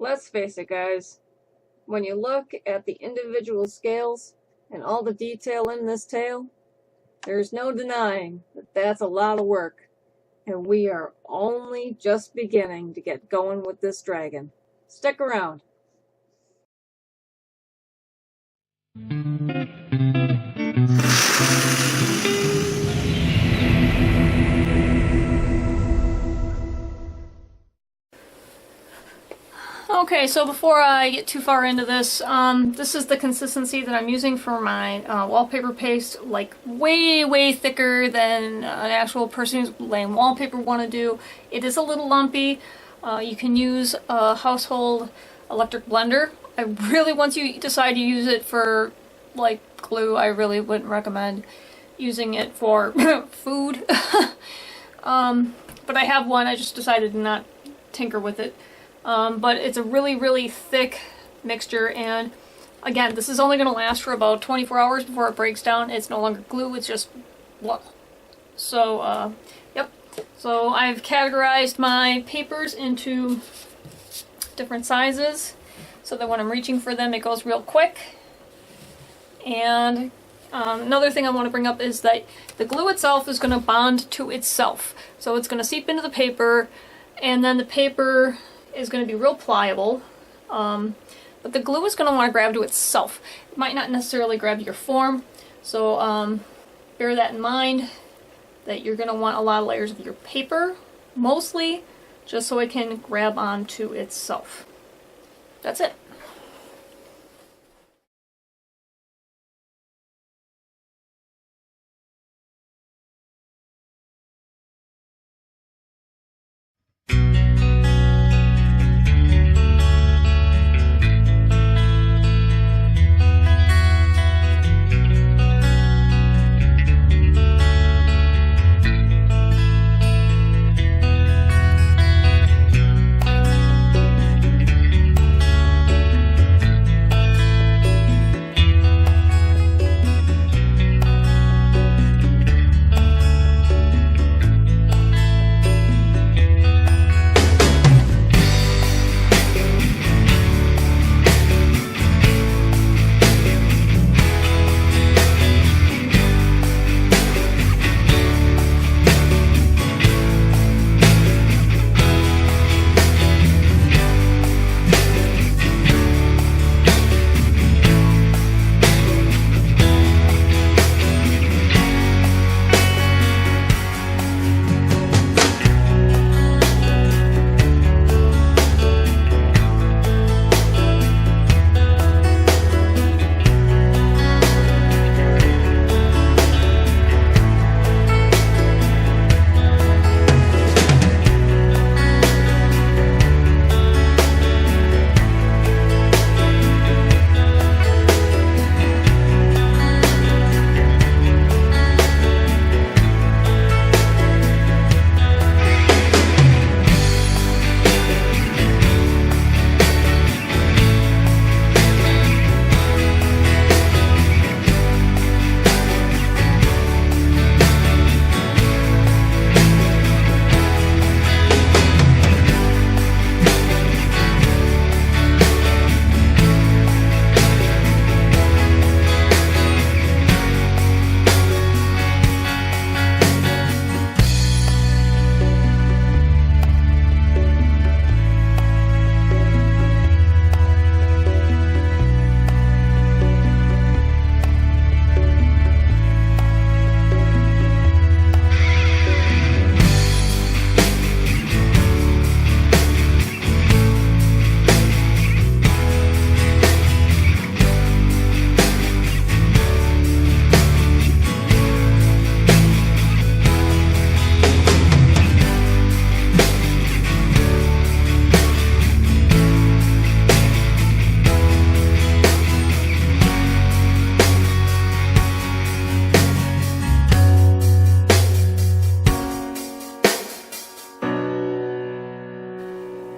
Let's face it, guys. When you look at the individual scales and all the detail in this tail, there's no denying that that's a lot of work. And we are only just beginning to get going with this dragon. Stick around. Okay, so before I get too far into this, this is the consistency that I'm using for my wallpaper paste, like way thicker than an actual person who's laying wallpaper want to do. It is a little lumpy. You can use a household electric blender. I really, once you decide to use it for like glue, I really wouldn't recommend using it for food. But I have one, I just decided to not tinker with it. But it's a really thick mixture, and again, this is only going to last for about 24 hours before it breaks down. It's no longer glue, it's just blah. So, yep. So I've categorized my papers into different sizes so that when I'm reaching for them it goes real quick. And another thing I want to bring up is that the glue itself is going to bond to itself. So it's going to seep into the paper, and then the paper is going to be real pliable, but the glue is going to want to grab to itself. It might not necessarily grab to your form, so bear that in mind, that you're going to want a lot of layers of your paper, mostly just so it can grab onto itself. That's it.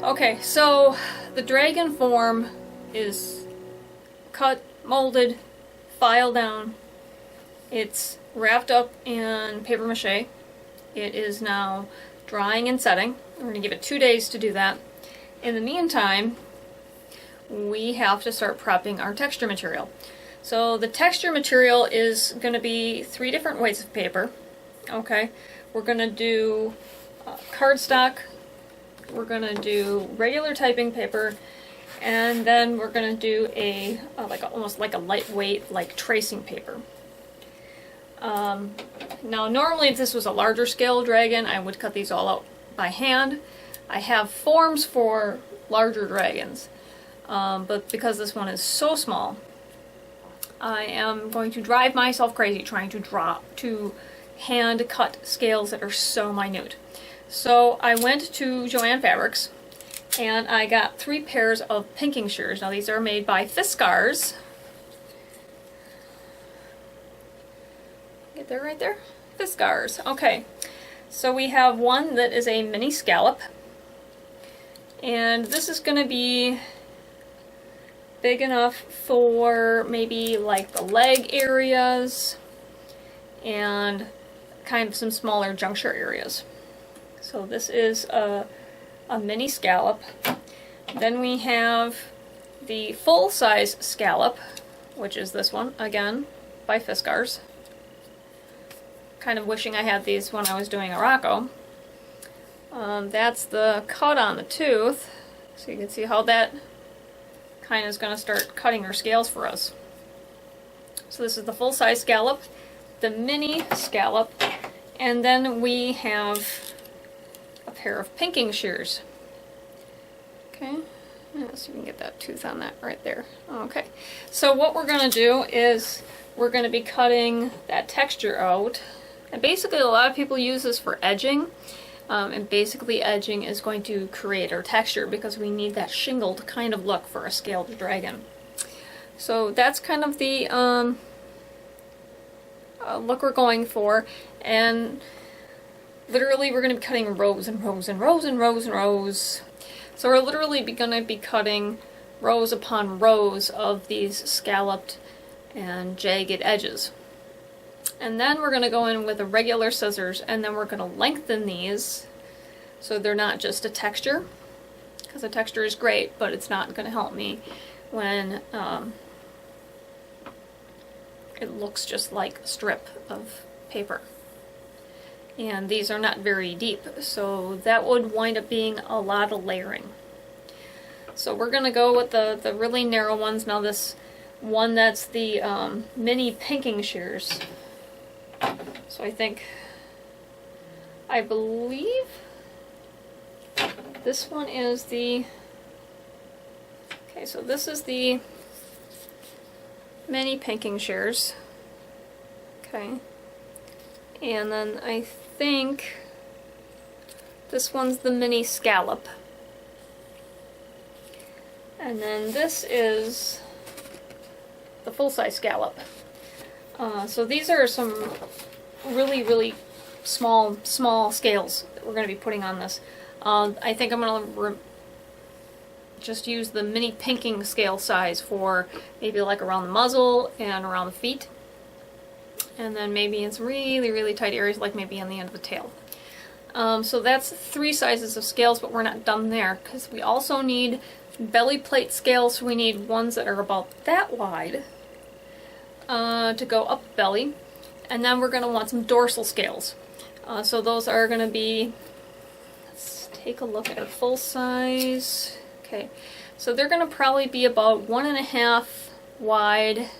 Okay, so the dragon form is cut, molded, filed down. It's wrapped up in paper mache. It is now drying and setting. We're going to give it 2 days to do that. In the meantime, we have to start prepping our texture material. So the texture material is going to be 3 different weights of paper. Okay, we're going to do cardstock, we're going to do regular typing paper, and then we're going to do a almost like a lightweight like tracing paper. Now normally if this was a larger scale dragon, I would cut these all out by hand. I have forms for larger dragons, but because this one is so small, I am going to drive myself crazy trying to hand cut scales that are so minute. So I went to Joann Fabrics and I got 3 pairs of pinking shears. Now these are made by Fiskars. Get there right there? Fiskars. Okay. So we have one that is a mini scallop. And this is going to be big enough for maybe like the leg areas and kind of some smaller juncture areas. So this is a mini scallop. Then we have the full-size scallop, which is this one, again, by Fiskars. Kind of wishing I had these when I was doing a Rocco. That's the cut on the tooth, so you can see how that kind of is going to start cutting our scales for us. So this is the full-size scallop, the mini scallop, and then we have a pair of pinking shears. Okay, let's see if we can get that tooth on that right there. Okay, so what we're going to do is we're going to be cutting that texture out, and basically a lot of people use this for edging. And basically edging is going to create our texture because we need that shingled kind of look for a scaled dragon. So that's kind of the look we're going for, and literally we're going to be cutting rows and rows and rows and rows and rows. So we're literally going to be cutting rows upon rows of these scalloped and jagged edges. And then we're going to go in with a regular scissors, and then we're going to lengthen these so they're not just a texture, because the texture is great, but it's not going to help me when it looks just like a strip of paper. And these are not very deep, so that would wind up being a lot of layering. So we're going to go with the really narrow ones. Now this one that's the mini pinking shears. So I believe this one is the, okay, so this is the mini pinking shears. Okay. And then I think this one's the mini scallop. And then this is the full-size scallop. So these are some really small scales that we're going to be putting on this. I think I'm going to just use the mini pinking scale size for maybe like around the muzzle and around the feet. And then maybe in some really tight areas, like maybe on the end of the tail. So that's 3 sizes of scales, but we're not done there, because we also need belly plate scales. We need ones that are about that wide to go up belly. And then we're going to want some dorsal scales. So those are going to be, let's take a look at our full size. Okay, so they're going to probably be about 1.5 wide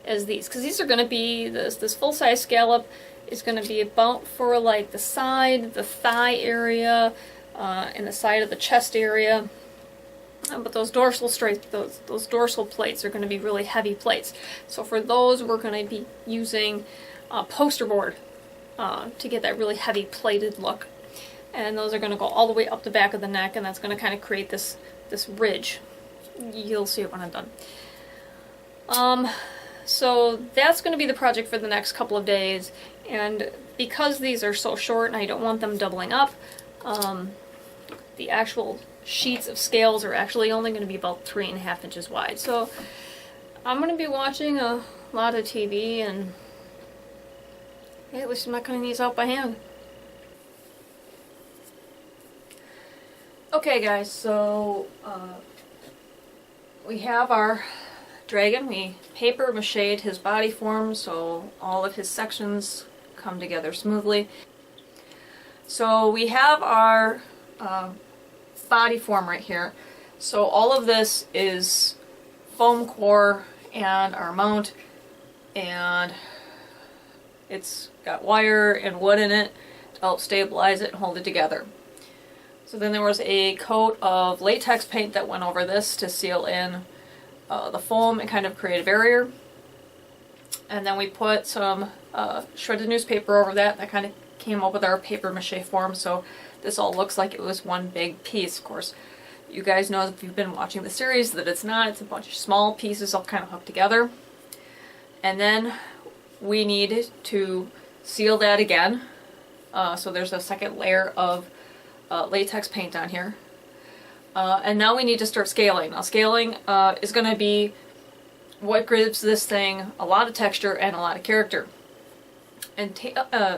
as these, because these are going to be, this full size scallop is going to be about for like the side, the thigh area, and the side of the chest area. But those dorsal those dorsal plates are going to be really heavy plates. So for those, we're going to be using poster board to get that really heavy plated look. And those are going to go all the way up the back of the neck, and that's going to kind of create this ridge. You'll see it when I'm done. So that's going to be the project for the next couple of days. And because these are so short and I don't want them doubling up, the actual sheets of scales are actually only going to be about 3.5 inches wide. So I'm going to be watching a lot of TV, and yeah, at least I'm not cutting these out by hand. Okay guys, so we have our dragon. We paper mache'd his body form so all of his sections come together smoothly. So we have our body form right here. So all of this is foam core and our mount, and it's got wire and wood in it to help stabilize it and hold it together. So then there was a coat of latex paint that went over this to seal in the foam and kind of create a barrier. And then we put some shredded newspaper over that. That kind of came up with our paper mache form, so this all looks like it was one big piece. Of course, you guys know if you've been watching the series that it's not. It's a bunch of small pieces all kind of hooked together. And then we need to seal that again. So there's a second layer of latex paint on here. And now we need to start scaling. Now scaling is going to be what gives this thing a lot of texture and a lot of character. And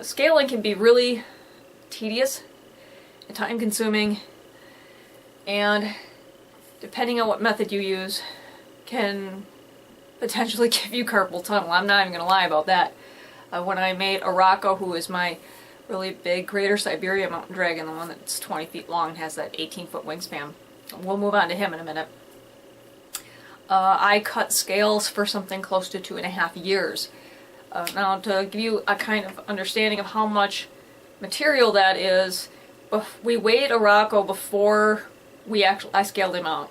scaling can be really tedious and time consuming, and depending on what method you use can potentially give you carpal tunnel. I'm not even going to lie about that. When I made Araco, who is my really big Greater Siberia mountain dragon, the one that's 20 feet long and has that 18-foot wingspan. We'll move on to him in a minute. I cut scales for something close to 2.5 years. Now, to give you a kind of understanding of how much material that is, we weighed Araco before I scaled him out,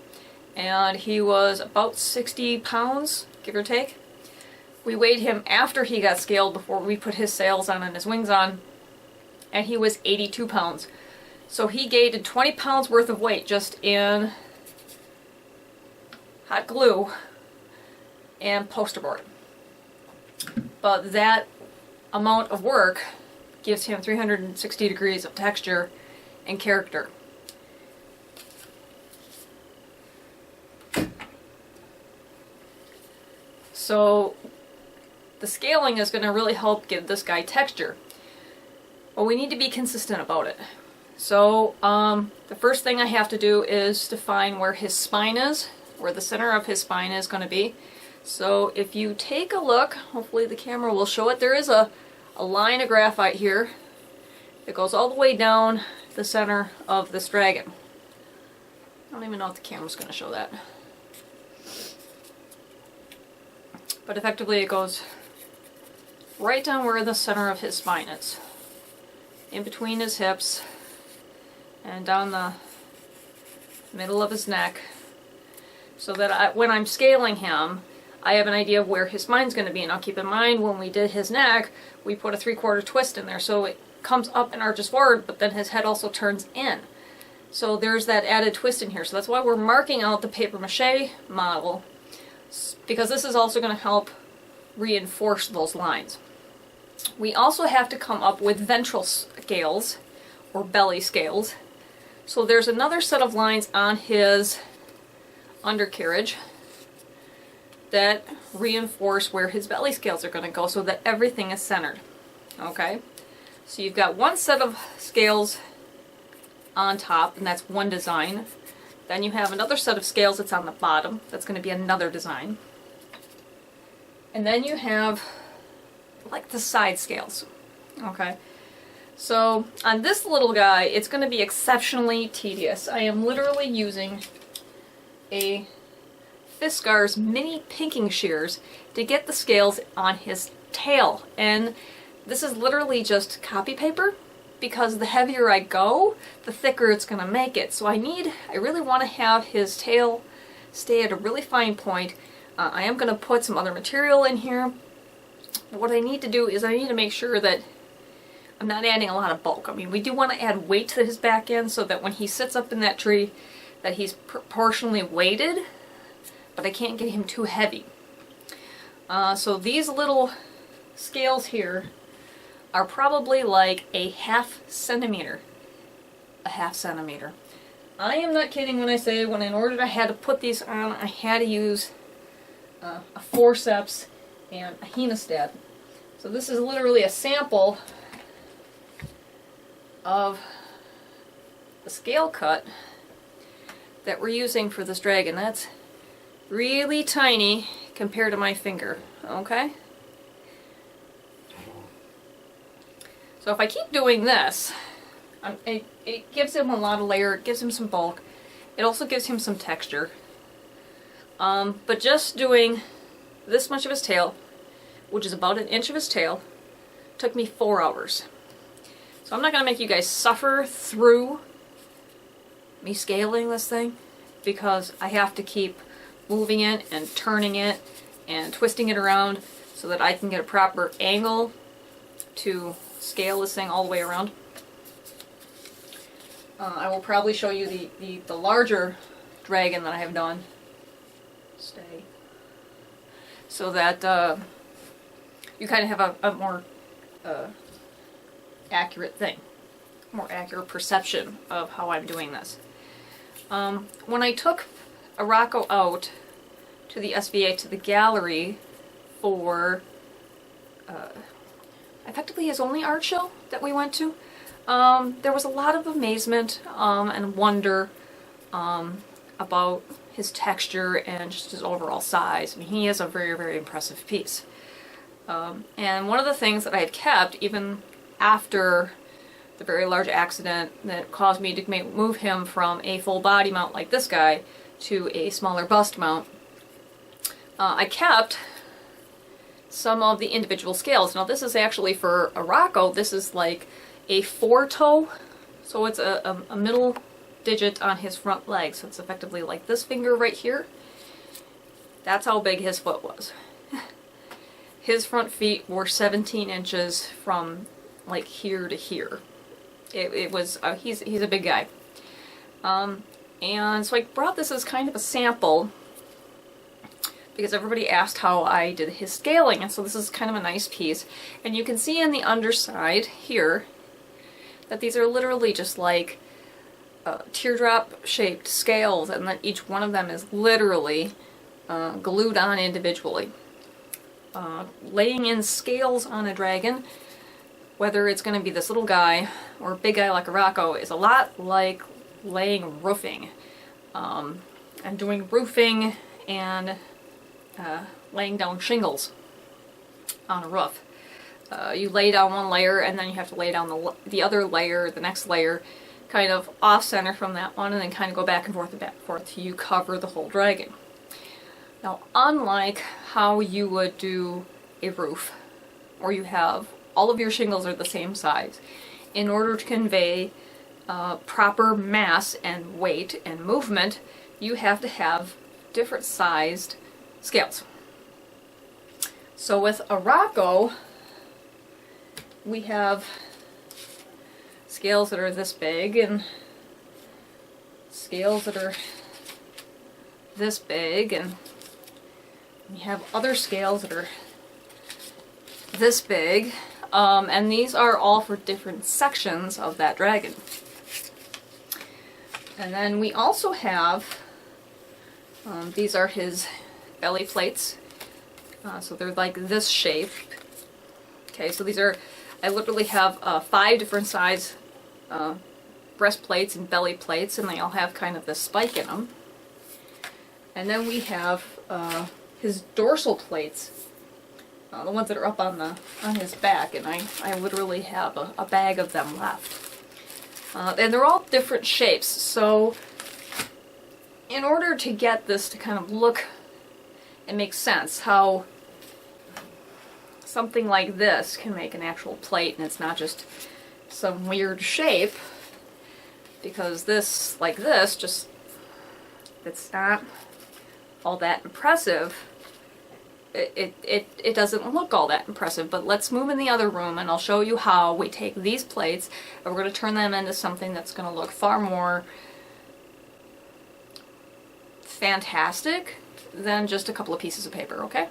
and he was about 60 pounds, give or take. We weighed him after he got scaled, before we put his sails on and his wings on, and he was 82 pounds. So he gained 20 pounds worth of weight just in hot glue and poster board. But that amount of work gives him 360 degrees of texture and character. So the scaling is going to really help give this guy texture. But we need to be consistent about it. So the first thing I have to do is define where his spine is, where the center of his spine is going to be. So if you take a look, hopefully the camera will show it, there is a line of graphite here that goes all the way down the center of this dragon. I don't even know if the camera's going to show that. But effectively it goes right down where the center of his spine is. In between his hips and down the middle of his neck. So that when I'm scaling him, I have an idea of where his spine's going to be. Now keep in mind, when we did his neck, we put a 3/4 twist in there, so it comes up and arches forward, but then his head also turns in. So there's that added twist in here. So that's why we're marking out the paper mache model, because this is also going to help reinforce those lines. We also have to come up with ventral scales, or belly scales. So there's another set of lines on his undercarriage that reinforce where his belly scales are going to go so that everything is centered. Okay? So you've got one set of scales on top, and that's one design. Then you have another set of scales that's on the bottom. That's going to be another design. And then you have like the side scales. Okay? So on this little guy, it's going to be exceptionally tedious. I am literally using a Fiskars mini pinking shears to get the scales on his tail. And this is literally just copy paper, because the heavier I go, the thicker it's going to make it. So I really want to have his tail stay at a really fine point. I am going to put some other material in here. What I need to do is I need to make sure that I'm not adding a lot of bulk. I mean, we do want to add weight to his back end so that when he sits up in that tree, that he's proportionally weighted, but I can't get him too heavy. So these little scales here are probably like a half centimeter. I am not kidding when I say in order I had to put these on, I had to use a forceps and a hemostat. So this is literally a sample of the scale cut that we're using for this dragon. That's really tiny compared to my finger, okay? So if I keep doing this, it gives him a lot of layer, it gives him some bulk, it also gives him some texture. But just doing this much of his tail, which is about 1 inch of his tail, took me 4 hours. So I'm not going to make you guys suffer through me scaling this thing, because I have to keep moving it and turning it and twisting it around so that I can get a proper angle to scale this thing all the way around. I will probably show you the larger dragon that I have done. Stay. So that you kind of have a more accurate thing. More accurate perception of how I'm doing this. When I took Rocco out to the SVA, to the gallery, for effectively his only art show that we went to, there was a lot of amazement and wonder about his texture and just his overall size. I mean, he is a very, very impressive piece. And one of the things that I had kept, even after the very large accident that caused me to move him from a full body mount like this guy to a smaller bust mount, I kept some of the individual scales. Now this is actually for a Rocco, this is like a 4-toe, so it's a middle digit on his front leg, so it's effectively like this finger right here. That's how big his foot was. His front feet were 17 inches from like here to here. It was, he's a big guy. And so I brought this as kind of a sample because everybody asked how I did his scaling, and so this is kind of a nice piece. And you can see on the underside here that these are literally just like teardrop shaped scales, and that each one of them is literally glued on individually. Laying in scales on a dragon, whether it's going to be this little guy or a big guy like a Rocco, is a lot like laying roofing. And doing roofing and laying down shingles on a roof. You lay down one layer and then you have to lay down the other layer, the next layer, kind of off-center from that one, and then kind of go back and forth till you cover the whole dragon. Now, unlike how you would do a roof, or you have all of your shingles are the same size, in order to convey proper mass and weight and movement, you have to have different sized scales. So with a Rocco, we have scales that are this big and scales that are this big, and we have other scales that are this big, and these are all for different sections of that dragon. And then we also have, these are his belly plates, so they're like this shape. Okay, so these are, I literally have 5 different size breastplates and belly plates, and they all have kind of this spike in them. And then we have his dorsal plates, the ones that are up on his back, and I literally have a bag of them left. And they're all different shapes, so in order to get this to kind of look and make sense, how something like this can make an actual plate and it's not just some weird shape, because this, like this, just, it's not all that impressive. It doesn't look all that impressive, but let's move in the other room and I'll show you how we take these plates and we're going to turn them into something that's going to look far more fantastic than just a couple of pieces of paper, okay?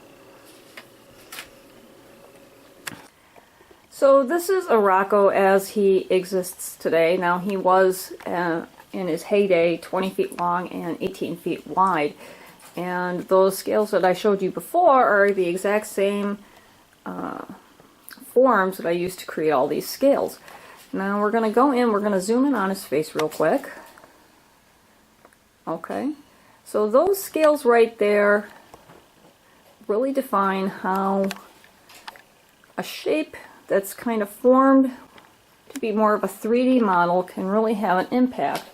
So this is a Rocco as he exists today. Now he was, in his heyday, 20 feet long and 18 feet wide. And those scales that I showed you before are the exact same forms that I used to create all these scales. Now we're going to go in, we're going to zoom in on his face real quick. Okay. So those scales right there really define how a shape that's kind of formed to be more of a 3D model can really have an impact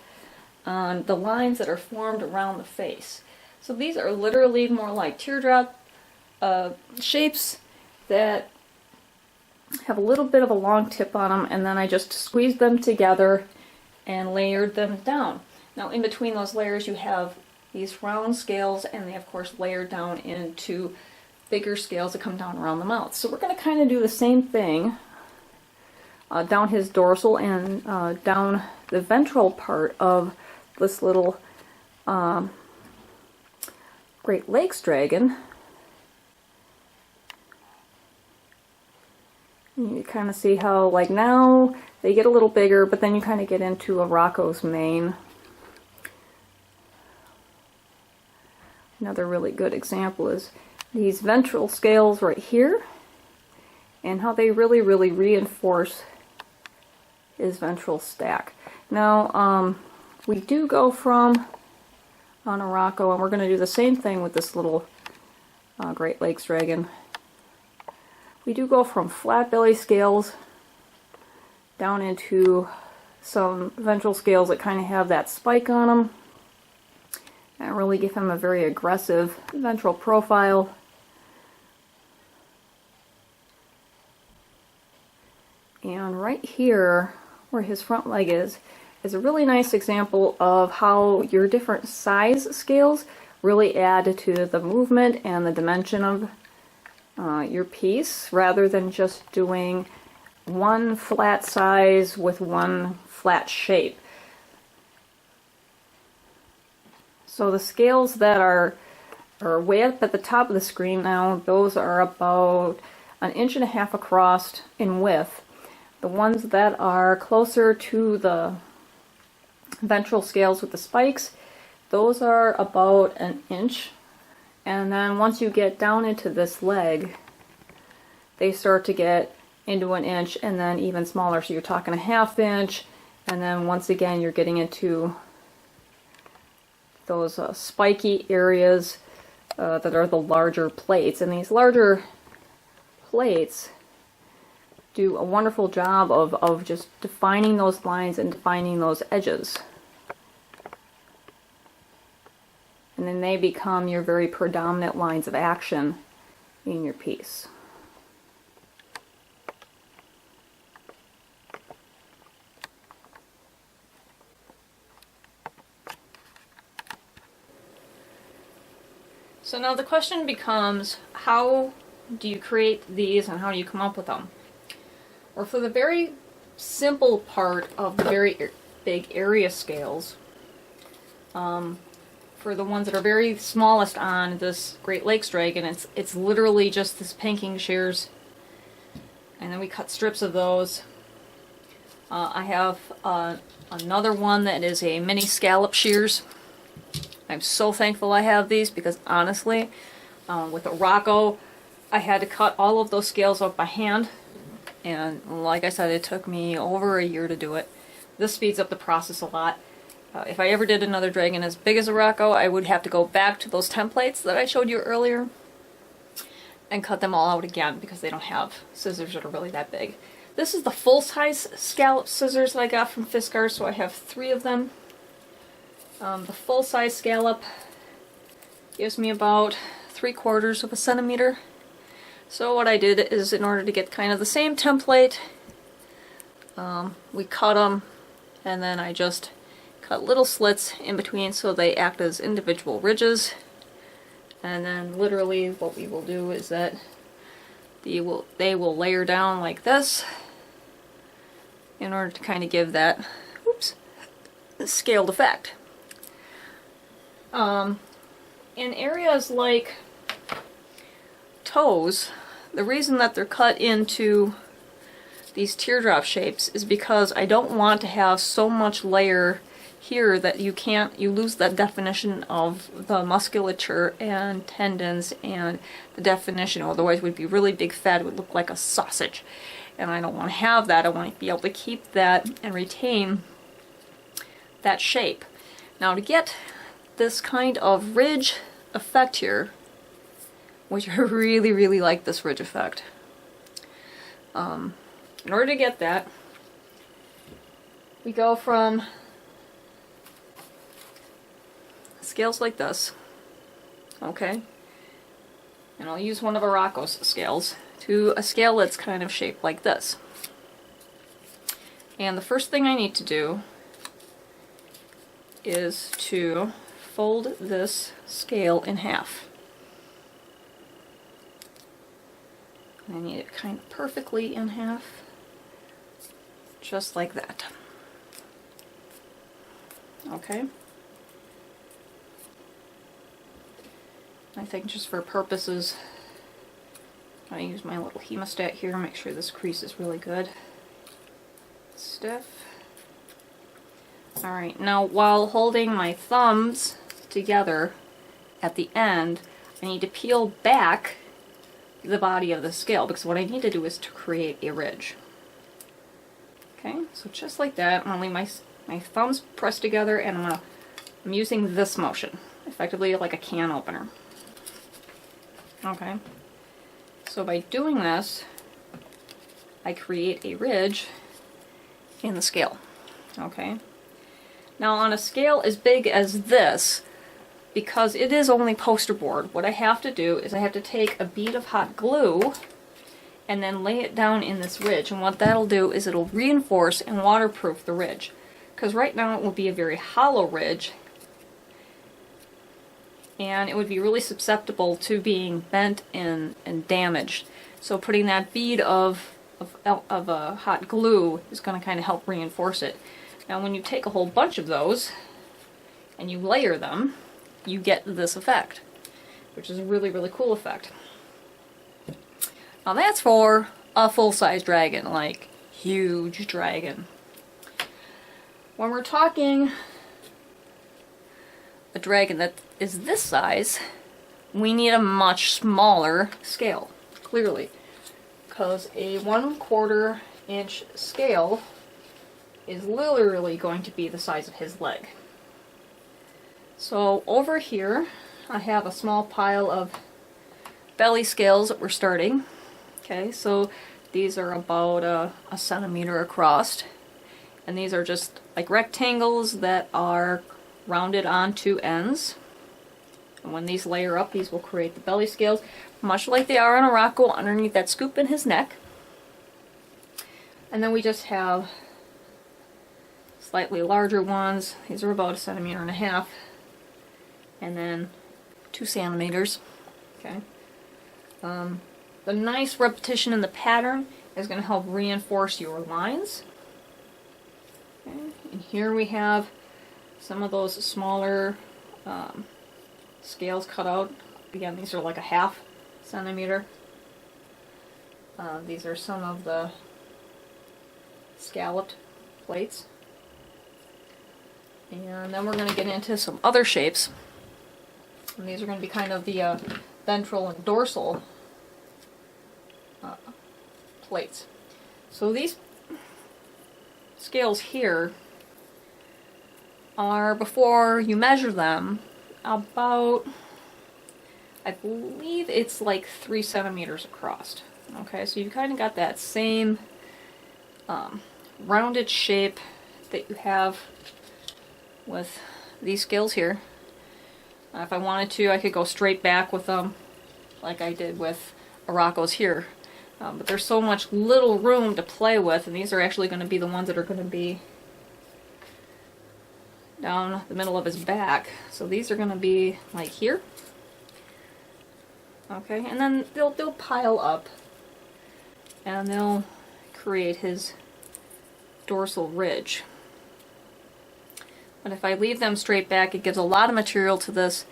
on the lines that are formed around the face. So these are literally more like teardrop shapes that have a little bit of a long tip on them, and then I just squeezed them together and layered them down. Now in between those layers you have these round scales, and they of course layer down into bigger scales that come down around the mouth. So we're going to kind of do the same thing down his dorsal and down the ventral part of this little Great Lakes dragon. You kind of see how, like, now they get a little bigger, but then you kind of get into a Rocco's mane. Another really good example is these ventral scales right here, and how they really reinforce his ventral stack. Now, we do go from on a Rocco, and we're going to do the same thing with this little Great Lakes dragon. We do go from flat belly scales down into some ventral scales that kind of have that spike on them and really give him a very aggressive ventral profile. And right here, where his front leg is a really nice example of how your different size scales really add to the movement and the dimension of your piece, rather than just doing one flat size with one flat shape. So the scales that are way up at the top of the screen now, those are about 1.5 inches across in width. The ones that are closer to the ventral scales with the spikes, those are about 1 inch. And then once you get down into this leg, they start to get into 1 inch and then even smaller. So you're talking 1/2 inch, and then once again you're getting into those spiky areas that are the larger plates. And these larger plates do a wonderful job of just defining those lines and defining those edges. And then they become your very predominant lines of action in your piece. So now the question becomes, how do you create these and how do you come up with them? Or for the very simple part of the very big area scales, for the ones that are very smallest on this Great Lakes dragon, it's literally just this pinking shears, and then we cut strips of those. I have another one that is a mini scallop shears. I'm so thankful I have these, because honestly, with a Rocco, I had to cut all of those scales up by hand, and like I said, it took me over a year to do it. This speeds up the process a lot. If I ever did another dragon as big as a Rocco, I would have to go back to those templates that I showed you earlier and cut them all out again, because they don't have scissors that are really that big. This is the full-size scallop scissors that I got from Fiskars, so I have 3 of them. The full-size scallop gives me about 3/4 of a centimeter. So what I did is, in order to get kind of the same template, we cut them, and then I just cut little slits in between so they act as individual ridges. And then literally what we will do is that they will layer down like this in order to kind of give that scaled effect. In areas like toes, the reason that they're cut into these teardrop shapes is because I don't want to have so much layer here that you lose that definition of the musculature and tendons and the definition. Otherwise it would be really big fat, it would look like a sausage. And I don't want to have that. I want to be able to keep that and retain that shape. Now to get this kind of ridge effect here, which I really, really like this ridge effect. In order to get that, we go from scales like this, okay, and I'll use one of Arako's scales, to a scale that's kind of shaped like this. And the first thing I need to do is to fold this scale in half. I need it kind of perfectly in half, just like that. Okay. I think just for purposes, I'm going to use my little hemostat here, make sure this crease is really good. Stiff. Alright, now while holding my thumbs together at the end, I need to peel back the body of the scale, because what I need to do is to create a ridge. Okay, so just like that, I'm going to leave my thumbs pressed together, and I'm using this motion, effectively like a can opener. Okay, so by doing this, I create a ridge in the scale. Okay, now on a scale as big as this, because it is only poster board, what I have to do is I have to take a bead of hot glue and then lay it down in this ridge, and what that'll do is it'll reinforce and waterproof the ridge, because right now it will be a very hollow ridge and it would be really susceptible to being bent and damaged. So putting that bead of hot glue is going to kind of help reinforce it. Now when you take a whole bunch of those and you layer them, you get this effect, which is a really, really cool effect. Now that's for a full-size dragon, like huge dragon. When we're talking a dragon that is this size, we need a much smaller scale, clearly, because a 1/4 inch scale is literally going to be the size of his leg. So over here I have a small pile of belly scales that we're starting. Okay, so these are about a centimeter across, and these are just like rectangles that are rounded on two ends. And when these layer up, these will create the belly scales, much like they are on Arako underneath that scoop in his neck. And then we just have slightly larger ones. These are about 1.5 centimeters, and then 2 centimeters. Okay. The nice repetition in the pattern is going to help reinforce your lines. Okay. And here we have some of those smaller scales cut out. Again, these are like 1/2 centimeter. These are some of the scalloped plates. And then we're going to get into some other shapes. And these are going to be kind of the ventral and dorsal plates. So these scales here are, before you measure them, about, I believe it's like 3 centimeters across. Okay, so you kind of got that same rounded shape that you have with these scales here. If I wanted to, I could go straight back with them like I did with Arako's here. But there's so much little room to play with, and these are actually going to be the ones that are going to be down the middle of his back. So these are going to be like here. Okay, and then they'll pile up and they'll create his dorsal ridge. But if I leave them straight back, it gives a lot of material to this,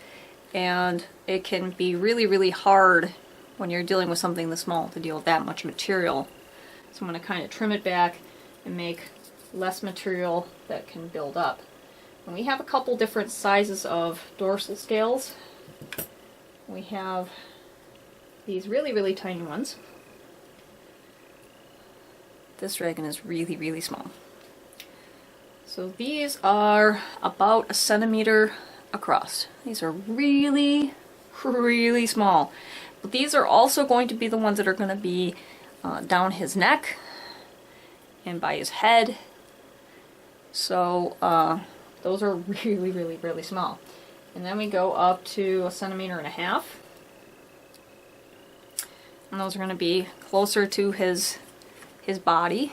and it can be really, really hard when you're dealing with something this small to deal with that much material. So I'm going to kind of trim it back and make less material that can build up. And we have a couple different sizes of dorsal scales. We have these really, really tiny ones. This dragon is really, really small. So these are about 1 centimeter across. These are really, really small. But these are also going to be the ones that are going to be down his neck and by his head. So those are really, really, really small. And then we go up to 1.5 centimeters. And those are going to be closer to his body.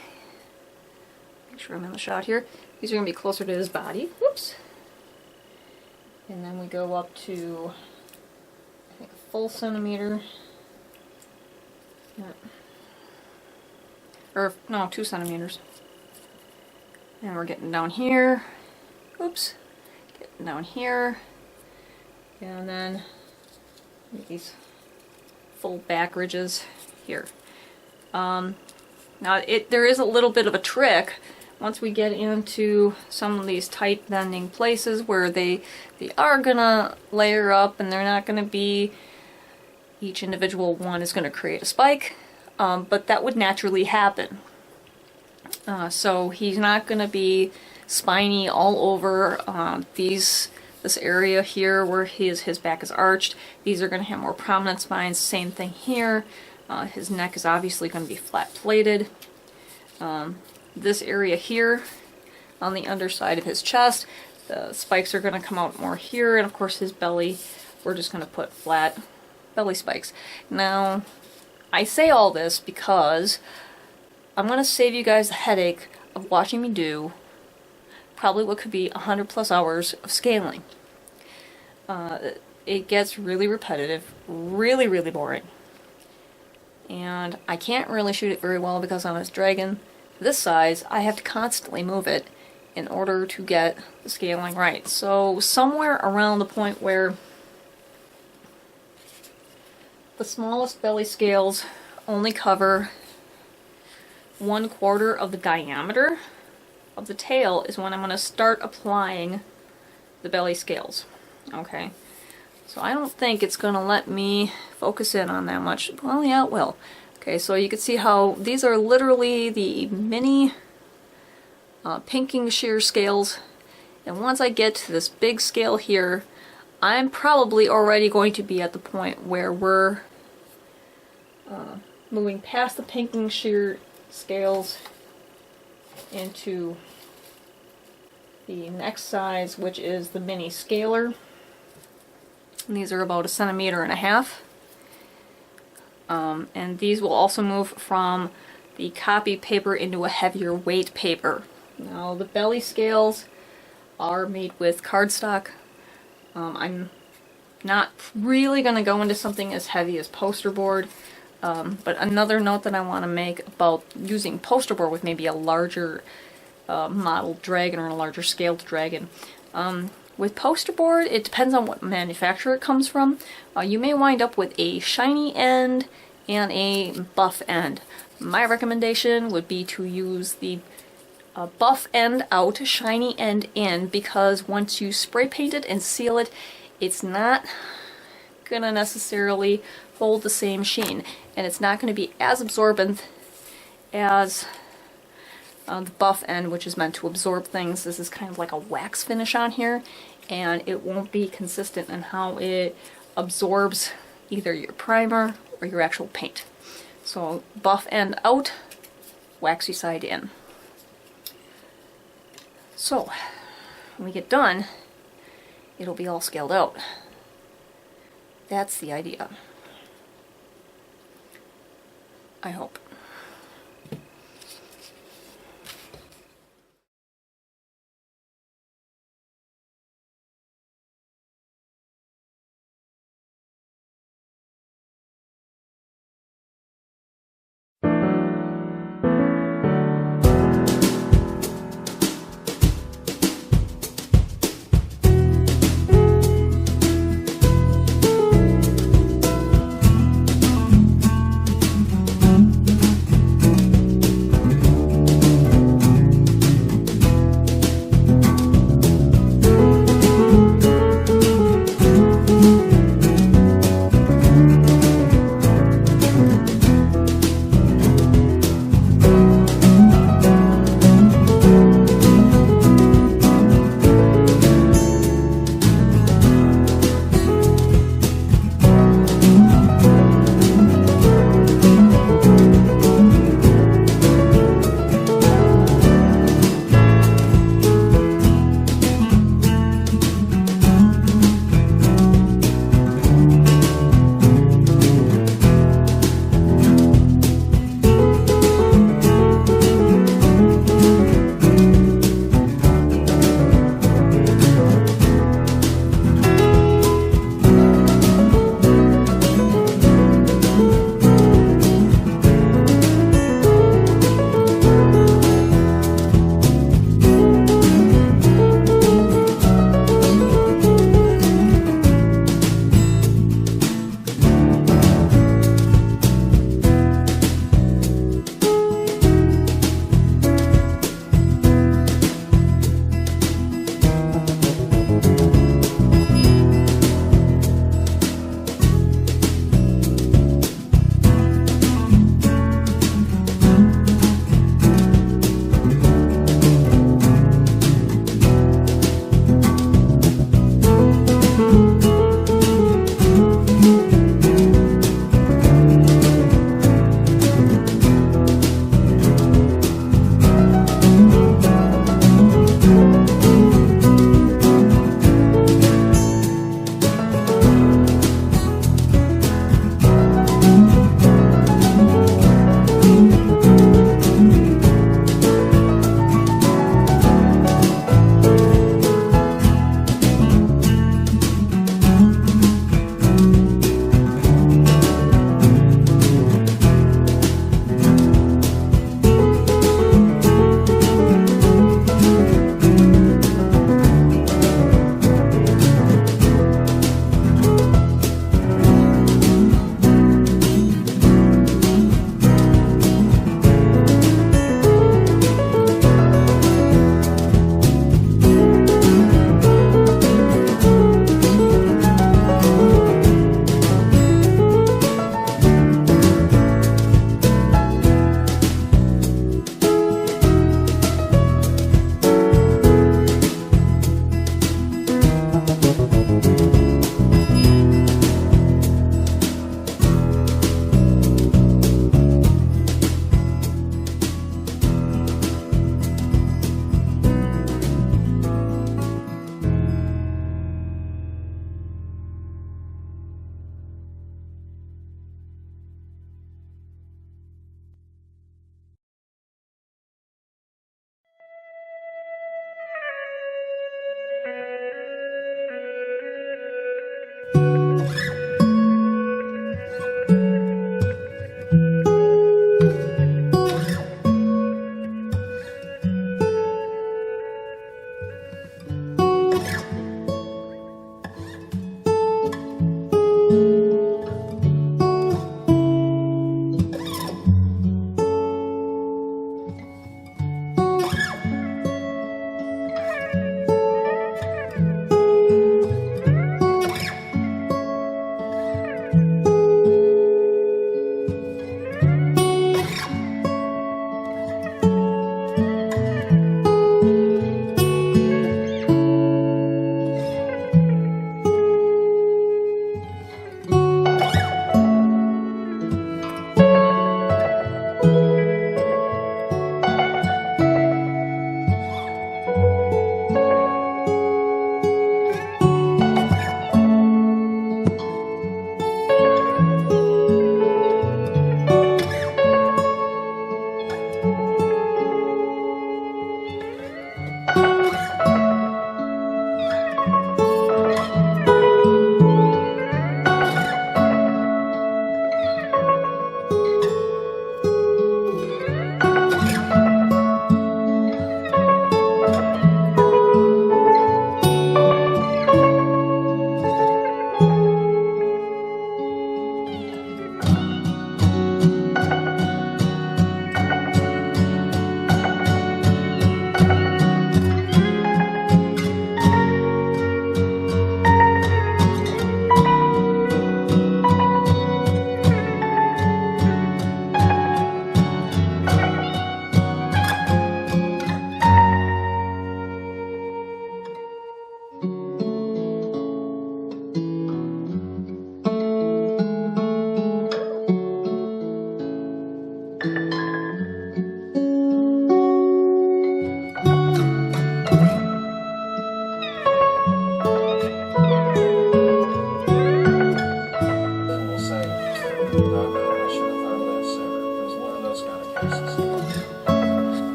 Make sure I'm in the shot here. These are going to be closer to his body. Whoops. And then we go up to, I think, a full centimeter. Yeah. Or, no, 2 centimeters. And we're getting down here. Oops. Getting down here. And then these full back ridges here. Now, there is a little bit of a trick once we get into some of these tight bending places where they are gonna layer up and they're not gonna be, each individual one is gonna create a spike, but that would naturally happen. So he's not gonna be spiny all over this area here where his back is arched. These are gonna have more prominent spines. Same thing here. His neck is obviously gonna be flat plated. This area here on the underside of his chest, the spikes are going to come out more here, and of course his belly, we're just going to put flat belly spikes. Now, I say all this because I'm going to save you guys the headache of watching me do probably what could be 100+ hours of scaling. It gets really repetitive, really, really boring. And I can't really shoot it very well because on this dragon this size, I have to constantly move it in order to get the scaling right. So somewhere around the point where the smallest belly scales only cover 1/4 of the diameter of the tail is when I'm going to start applying the belly scales. Okay, so I don't think it's going to let me focus in on that much. Well, yeah, it will. Okay, so you can see how these are literally the mini pinking shear scales, and once I get to this big scale here, I'm probably already going to be at the point where we're moving past the pinking shear scales into the next size, which is the mini scaler. And these are about 1.5 centimeters. And these will also move from the copy paper into a heavier weight paper. Now the belly scales are made with cardstock. I'm not really going to go into something as heavy as poster board, but another note that I want to make about using poster board with maybe a larger modeled dragon or a larger scaled dragon. With poster board, it depends on what manufacturer it comes from. You may wind up with a shiny end and a buff end. My recommendation would be to use the buff end out, shiny end in, because once you spray paint it and seal it, it's not gonna necessarily hold the same sheen, and it's not gonna be as absorbent as the buff end, which is meant to absorb things. This is kind of like a wax finish on here, and it won't be consistent in how it absorbs either your primer or your actual paint. So buff end out, waxy side in. So when we get done, it'll be all scaled out. That's the idea. I hope.